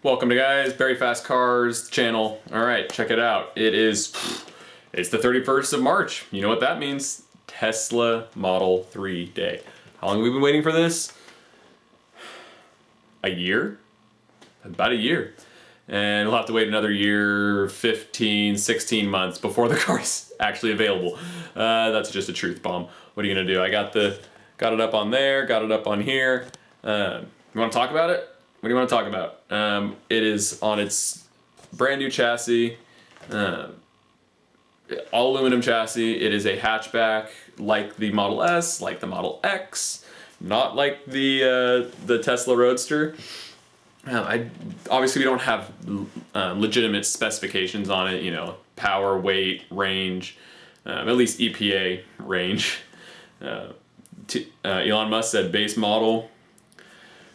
Welcome to BarryFastCars channel. All right, check it out. It's the 31st of March. You know what that means? Tesla Model 3 day. How long have we been waiting for this? A year? About a year. And we'll have to wait another year, 15, 16 months before the car's actually available. That's just a truth bomb. What are you gonna do? I got it up on there, got it up on here. You wanna talk about it? What do you want to talk about? It is on its brand new chassis, all aluminum chassis. It is a hatchback like the Model S, like the Model X, not like the Tesla Roadster. Obviously we don't have legitimate specifications on it, you know, power, weight, range, at least EPA range. Elon Musk said base model.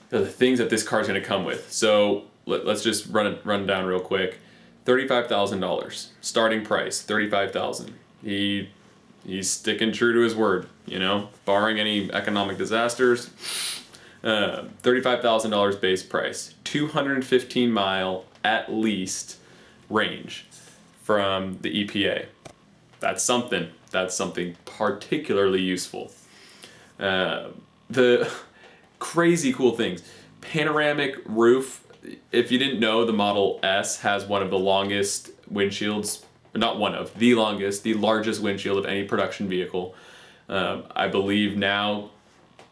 The things that this car is going to come with. So let's just run down real quick. $35,000 starting price. $35,000. He's sticking true to his word. You know, barring any economic disasters. $35,000 base price. 215 mile at least range from the EPA. That's something. That's something particularly useful. The crazy cool things. Panoramic roof. If you didn't know, the Model S has one of the longest windshields, not one of, the longest, the largest windshield of any production vehicle. I believe now,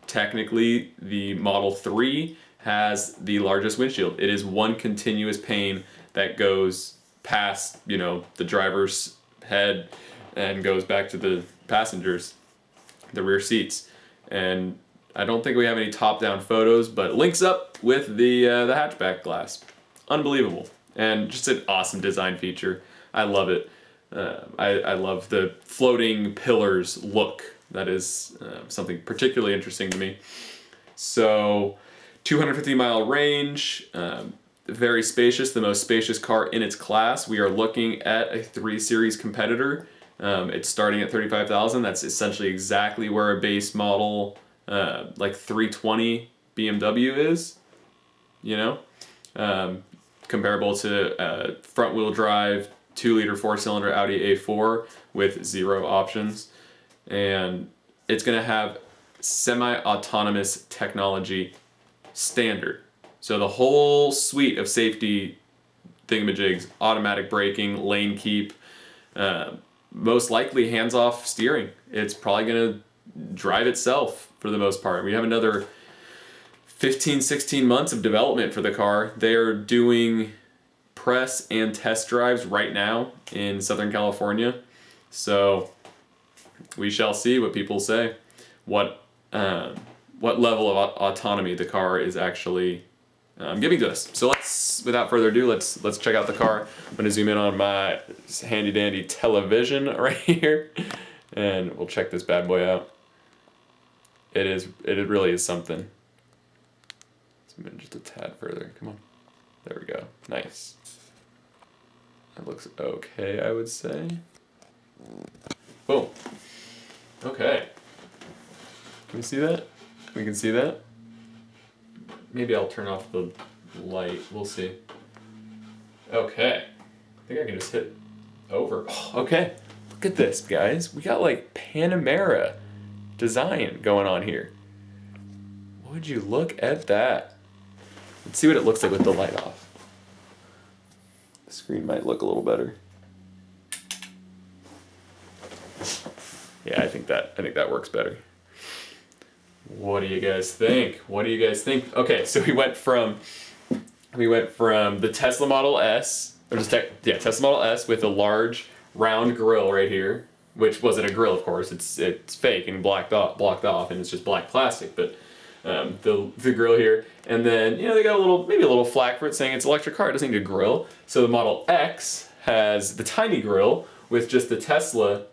technically, the Model 3 has the largest windshield. It is one continuous pane that goes past, you know, the driver's head and goes back to the passengers, the rear seats. And I don't think we have any top-down photos, but it links up with the hatchback glass. Unbelievable. And just an awesome design feature. I love it. I love the floating pillars look. That is something particularly interesting to me. So, 250 mile range, very spacious, the most spacious car in its class. We are looking at a 3 Series competitor. It's starting at $35,000. That's essentially exactly where a base model like 320 BMW is, you know, comparable to front wheel drive 2-liter 4-cylinder Audi A4 with 0 options. And it's going to have semi-autonomous technology standard. So the whole suite of safety thingamajigs, automatic braking, lane keep, most likely hands-off steering. It's probably going to drive itself for the most part. We have another 15, 16 months of development for the car. They are doing press and test drives right now in Southern California. So we shall see what people say, what level of autonomy the car is actually giving to us. So without further ado, let's check out the car. I'm gonna zoom in on my handy dandy television right here, and we'll check this bad boy out. It really is something. Zoom in just a tad further. Come on. There we go. Nice. That looks okay, I would say. Boom. Okay. Can we see that? We can see that? Maybe I'll turn off the light. We'll see. Okay. I think I can just hit over. Oh, okay. Look at this, guys. We got like Panamera design going on here. Would you look at that? Let's see what it looks like with the light off. The screen might look a little better. Yeah, I think that works better. What do you guys think? What do you guys think? Okay, so we went from the Tesla Model S, or just Tesla Model S with a large round grille right here, which wasn't a grille, of course. It's fake and blocked off, and it's just black plastic. But the grille here, and then they got maybe a little flack for it saying it's an electric car. It doesn't need a grille. So the Model X has the tiny grille with just the Tesla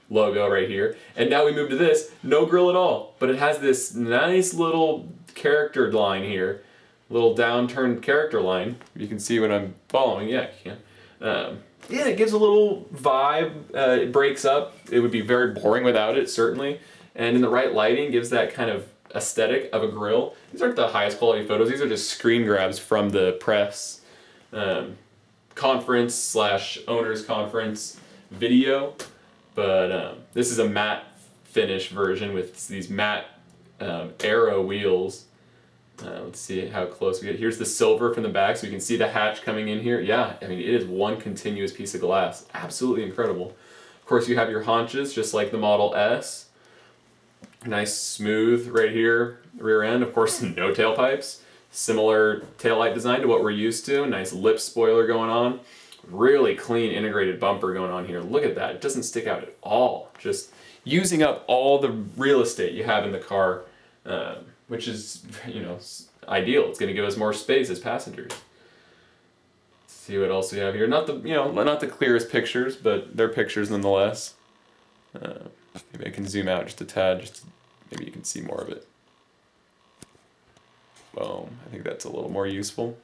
logo right here, and now we move to this, no grille at all, but it has this nice little character line here, little downturned character line. You can see what I'm following. Yeah, you can. Yeah, it gives a little vibe. It breaks up. It would be very boring without it, certainly, and in the right lighting gives that kind of aesthetic of a grill. These aren't the highest quality photos. These are just screen grabs from the press conference slash owners conference video. But this is a matte finish version with these matte arrow wheels. Let's see how close we get. Here's the silver from the back, so you can see the hatch coming in here. Yeah, I mean, it is one continuous piece of glass. Absolutely incredible. Of course, you have your haunches, just like the Model S. Nice smooth right here, rear end. Of course, no tailpipes. Similar taillight design to what we're used to. Nice lip spoiler going on. Really clean integrated bumper going on here. Look at that. It doesn't stick out at all. Just using up all the real estate you have in the car, which is, you know, ideal. It's going to give us more space as passengers. Let's see what else we have here. Not the, you know, not the clearest pictures, but they're pictures nonetheless. Maybe I can zoom out just a tad, maybe you can see more of it. Boom. I think that's a little more useful.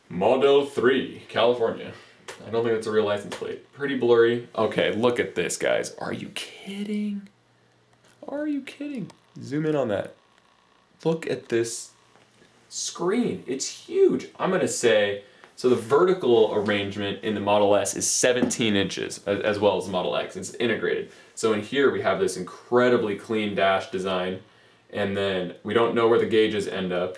Model 3, California. I don't think that's a real license plate. Pretty blurry. Okay, look at this, guys. Are you kidding? Are you kidding? Zoom in on that. Look at this screen. It's huge. I'm going to say, so the vertical arrangement in the Model S is 17 inches, as well as the Model X. It's integrated. So in here we have this incredibly clean dash design, and then we don't know where the gauges end up.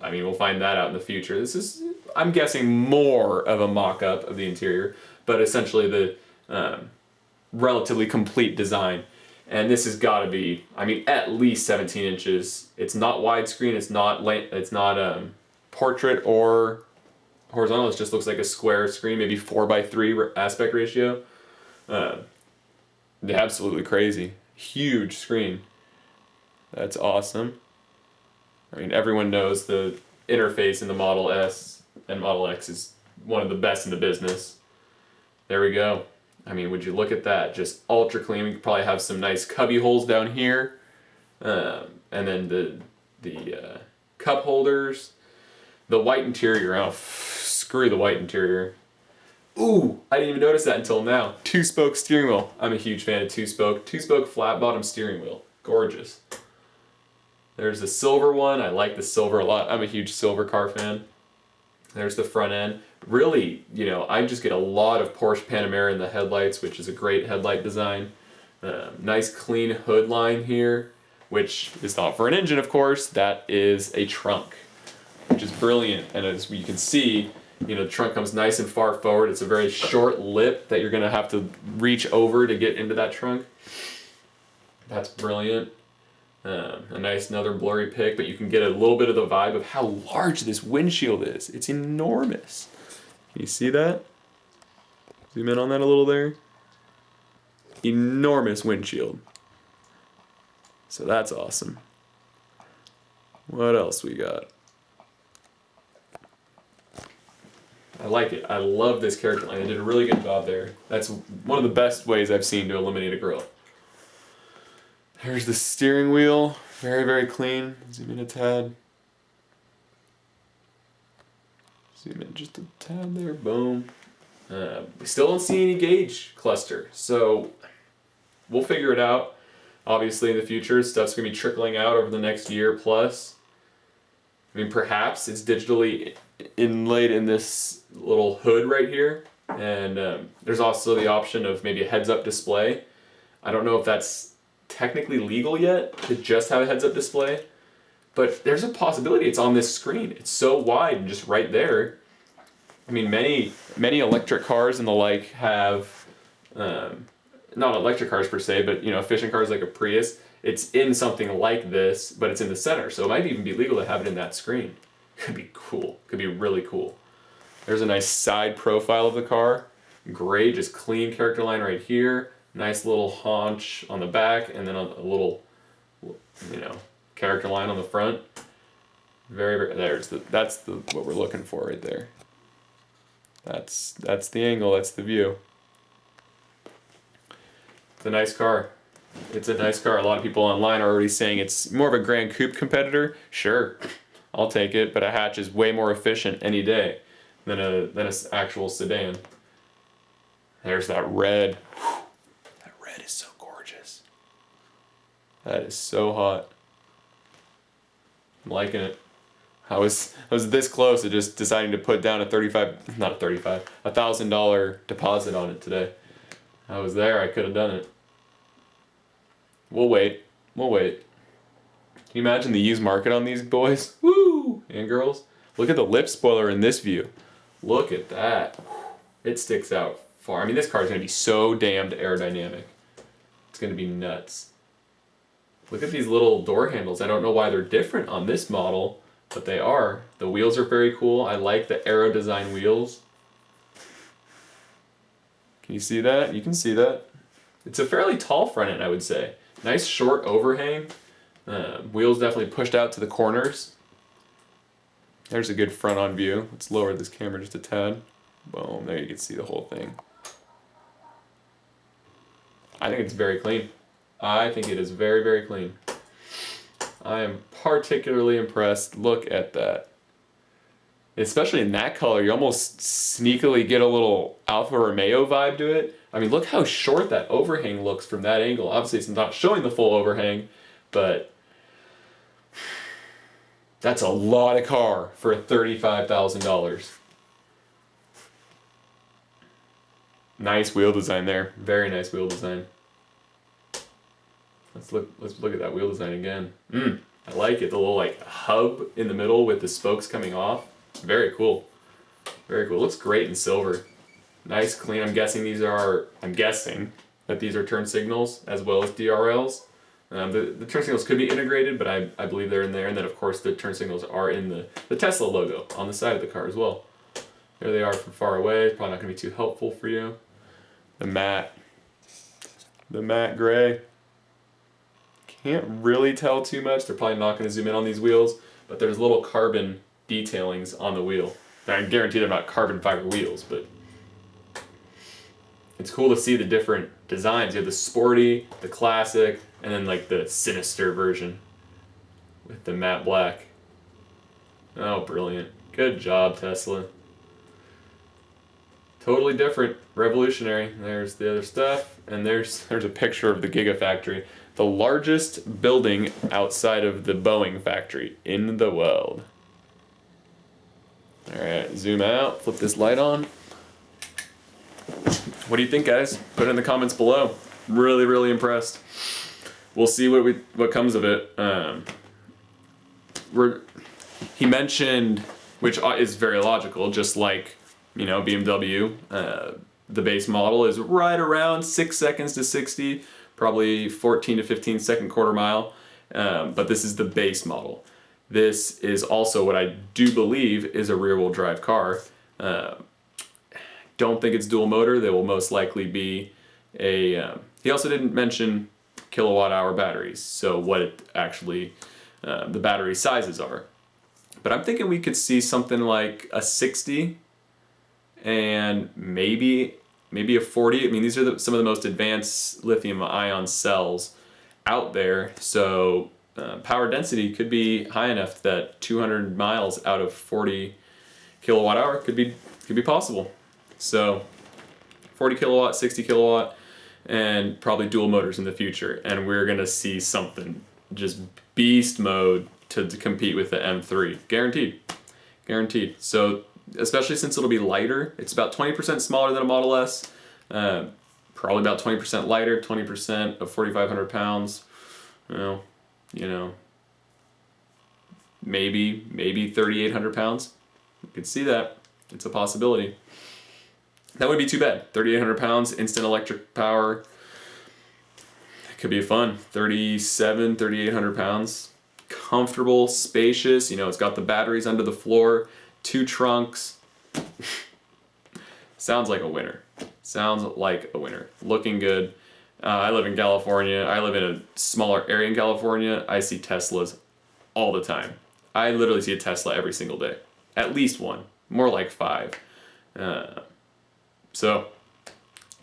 I mean, we'll find that out in the future. This is, I'm guessing, more of a mock-up of the interior, but essentially the relatively complete design. And this has got to be, I mean, at least 17 inches. It's not widescreen. It's not portrait or horizontal. It just looks like a square screen, maybe 4:3 aspect ratio. Absolutely crazy. Huge screen. That's awesome. I mean, everyone knows the interface in the Model S and Model X is one of the best in the business. There we go. I mean, would you look at that? Just ultra clean. We could probably have some nice cubby holes down here. And then the cup holders. The white interior. Oh, screw the white interior. Ooh, I didn't even notice that until now. 2-spoke steering wheel. I'm a huge fan of 2-spoke. 2-spoke flat bottom steering wheel. Gorgeous. There's the silver one. I like the silver a lot. I'm a huge silver car fan. There's the front end. Really, you know, I just get a lot of Porsche Panamera in the headlights, which is a great headlight design. Nice clean hood line here, which is not for an engine, of course. That is a trunk, which is brilliant. And as you can see, you know, the trunk comes nice and far forward. It's a very short lip that you're going to have to reach over to get into that trunk. That's brilliant. A nice another blurry pic, but you can get a little bit of the vibe of how large this windshield is. It's enormous. You see that? Zoom in on that a little there. Enormous windshield. So that's awesome. What else we got? I like it. I love this character line. They did a really good job there. That's one of the best ways I've seen to illuminate a grill. There's the steering wheel. Very, very clean. Zoom in a tad. Zoom in just a tad there. Boom. We still don't see any gauge cluster. So we'll figure it out. Obviously in the future, stuff's going to be trickling out over the next year plus. I mean, perhaps it's digitally inlaid in this little hood right here. And there's also the option of maybe a heads-up display. I don't know if that's technically legal yet to just have a heads-up display, but there's a possibility it's on this screen. It's so wide and just right there. I mean, many electric cars and the like have, not electric cars per se, but you know, efficient cars like a Prius. It's in something like this, but it's in the center, so it might even be legal to have it in that screen. Could be cool. Could be really cool. There's a nice side profile of the car. Great, just clean character line right here. Nice little haunch on the back, and then a little, you know, character line on the front. Very, very. That's what we're looking for right there. That's the angle. That's the view. It's a nice car. It's a nice car. A lot of people online are already saying it's more of a Grand Coupe competitor. Sure, I'll take it, but a hatch is way more efficient any day than an actual sedan. There's that red. That red is so gorgeous. That is so hot. I'm liking it. I was this close to just deciding to put down a $1,000 deposit on it today. I was there, I could have done it. We'll wait. We'll wait. Can you imagine the used market on these boys? Woo! And girls? Look at the lip spoiler in this view. Look at that. It sticks out far. I mean, this car is going to be so damned aerodynamic. It's going to be nuts. Look at these little door handles. I don't know why they're different on this model, but they are. The wheels are very cool. I like the aero design wheels. Can you see that? You can see that. It's a fairly tall front end, I would say. Nice short overhang. Wheels definitely pushed out to the corners. There's a good front-on view. Let's lower this camera just a tad. Boom, there you can see the whole thing. I think it's very clean. I think it is very, very clean. I am particularly impressed. Look at that. Especially in that color, you almost sneakily get a little Alfa Romeo vibe to it. I mean, look how short that overhang looks from that angle. Obviously, it's not showing the full overhang, but that's a lot of car for $35,000. Nice wheel design there. Very nice wheel design. Let's look at that wheel design again. I like it. The little like hub in the middle with the spokes coming off. Very cool. Very cool. Looks great in silver. Nice, clean. I'm guessing that these are turn signals as well as DRLs. The turn signals could be integrated, but I believe they're in there. And then of course the turn signals are in the Tesla logo on the side of the car as well. There they are from far away. Probably not going to be too helpful for you. The matte gray. Can't really tell too much. They're probably not going to zoom in on these wheels, but there's little carbon detailings on the wheel. I guarantee they're not carbon fiber wheels, but it's cool to see the different designs. You have the sporty, the classic, and then like the sinister version with the matte black. Oh, brilliant. Good job, Tesla. Totally different, revolutionary. There's the other stuff, and there's a picture of the Gigafactory, the largest building outside of the Boeing factory in the world. All right, zoom out, flip this light on. What do you think, guys? Put it in the comments below. Really, really impressed. We'll see what comes of it. He mentioned, which is very logical, just like BMW, the base model is right around 6 seconds to 60, probably 14 to 15 second quarter mile, but this is the base model. This is also what I do believe is a rear-wheel drive car. Don't think it's dual motor. They will most likely be a... he also didn't mention kilowatt-hour batteries, so what it actually the battery sizes are. But I'm thinking we could see something like a 60 and maybe a 40. I mean, these are some of the most advanced lithium-ion cells out there, so power density could be high enough that 200 miles out of 40 kilowatt hour could be possible. So 40 kilowatt, 60 kilowatt, and probably dual motors in the future, and we're gonna see something just beast mode to compete with the M3, guaranteed. So especially since it'll be lighter, it's about 20% smaller than a Model S, probably about 20% lighter, 20% of 4,500 pounds. Maybe 3,800 pounds. You could see that. It's a possibility. That wouldn't be too bad. 3,800 pounds, instant electric power. It could be fun. 3,800 pounds. Comfortable, spacious. It's got the batteries under the floor, 2 trunks. Sounds like a winner. Looking good. I live in California. I live in a smaller area in California. I see Teslas all the time. I literally see a Tesla every single day. At least one. More like 5. So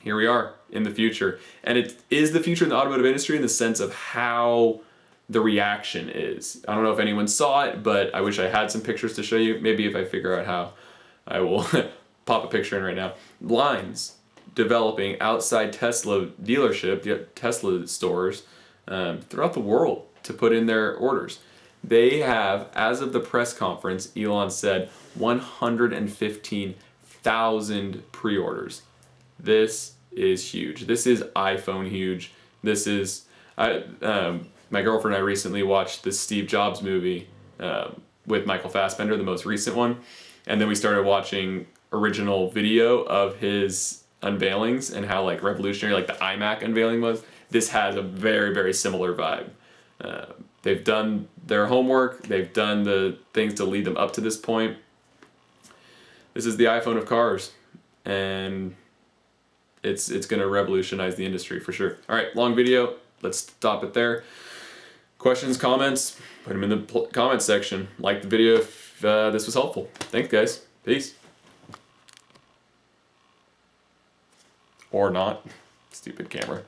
here we are in the future. And it is the future in the automotive industry in the sense of how the reaction is. I don't know if anyone saw it, but I wish I had some pictures to show you. Maybe if I figure out how, I will pop a picture in right now. Lines developing outside Tesla dealership, Tesla stores, throughout the world to put in their orders. They have, as of the press conference, Elon said 115,000 pre-orders. This is huge. This is iPhone huge. This is, my girlfriend and I recently watched the Steve Jobs movie with Michael Fassbender, the most recent one. And then we started watching original video of his unveilings and how like revolutionary like the iMac unveiling was. This has a very, very similar vibe. They've done their homework. They've done the things to lead them up to this point. This is the iPhone of cars, and it's going to revolutionize the industry for sure. All right, long video. Let's stop it there. Questions, comments, put them in the comments section. Like the video if this was helpful. Thanks, guys. Peace. Or not. Stupid camera.